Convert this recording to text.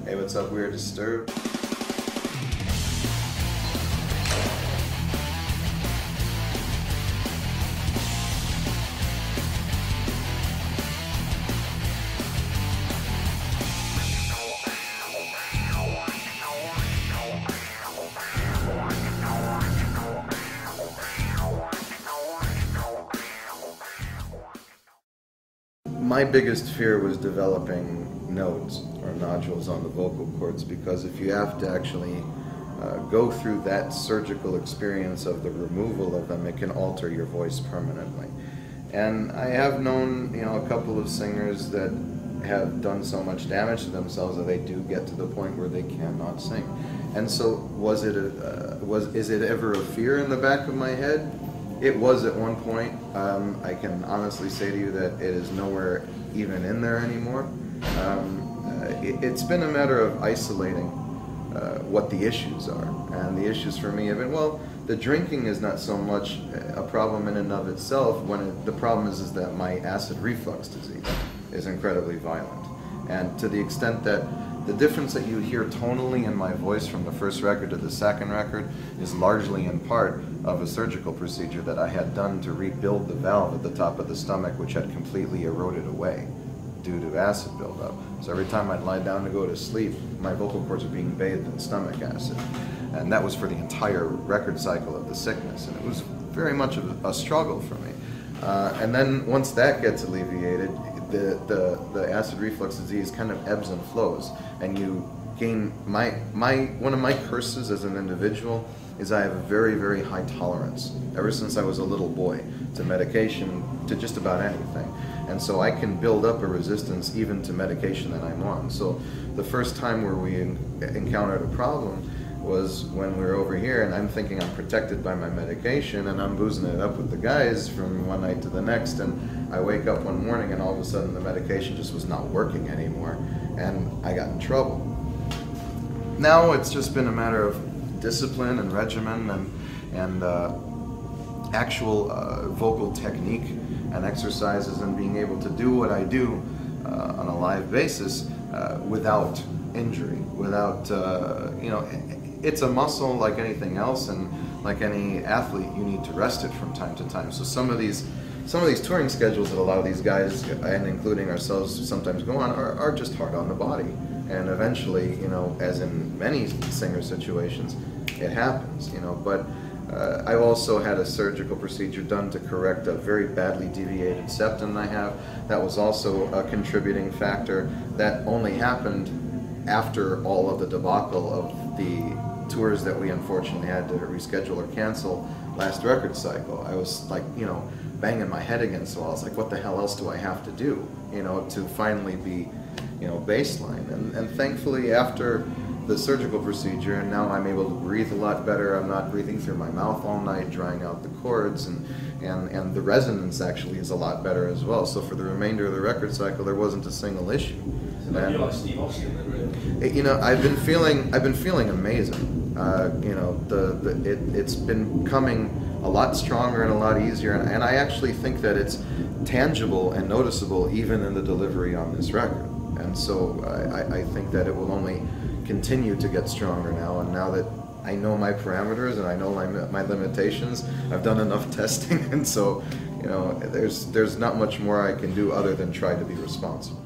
Hey, what's up? We're Disturbed. My biggest fear was developing nodes or nodules on the vocal cords, because if you have to actually go through that surgical experience of the removal of them, it can alter your voice permanently. And I have known, a couple of singers that have done so much damage to themselves that they do get to the point where they cannot sing. And so, is it ever a fear in the back of my head? It was at one point. I can honestly say to you that it is nowhere even in there anymore. It's been a matter of isolating what the issues are. And the issues for me have been, well, the drinking is not so much a problem in and of itself. The problem is that my acid reflux disease is incredibly violent. And to the extent that the difference that you hear tonally in my voice from the first record to the second record is largely in part of a surgical procedure that I had done to rebuild the valve at the top of the stomach, which had completely eroded away due to acid buildup. So every time I'd lie down to go to sleep, my vocal cords were being bathed in stomach acid. And that was for the entire record cycle of the sickness. And it was very much of a struggle for me. And then once that gets alleviated, the acid reflux disease kind of ebbs and flows, and you gain one of my curses as an individual is I have a very, very high tolerance ever since I was a little boy to medication, to just about anything. And so I can build up a resistance even to medication that I'm on. So the first time where we encountered a problem was when we were over here, and I'm thinking I'm protected by my medication, and I'm boozing it up with the guys from one night to the next, and I wake up one morning and all of a sudden the medication just was not working anymore, and I got in trouble. Now it's just been a matter of discipline and regimen and actual vocal technique and exercises, and being able to do what I do on a live basis without injury, without, it's a muscle like anything else, and like any athlete, you need to rest it from time to time. So some of these touring schedules that a lot of these guys, and including ourselves, sometimes go on are just hard on the body. And eventually, as in many singer situations, it happens, But I've also had a surgical procedure done to correct a very badly deviated septum I have. That was also a contributing factor. That only happened after all of the debacle of the tours that we unfortunately had to reschedule or cancel last record cycle. I was like, banging my head against the wall. I was like, what the hell else do I have to do, to finally be, baseline? And thankfully, after the surgical procedure, and now I'm able to breathe a lot better. I'm not breathing through my mouth all night, drying out the cords, and the resonance actually is a lot better as well. So for the remainder of the record cycle, there wasn't a single issue. Like you're like Steve Austin, really. I've been feeling amazing. It's been coming a lot stronger and a lot easier, and I actually think that it's tangible and noticeable even in the delivery on this record. And so I think that it will only continue to get stronger now, and now that I know my parameters and I know my limitations, I've done enough testing, and so there's not much more I can do other than try to be responsible.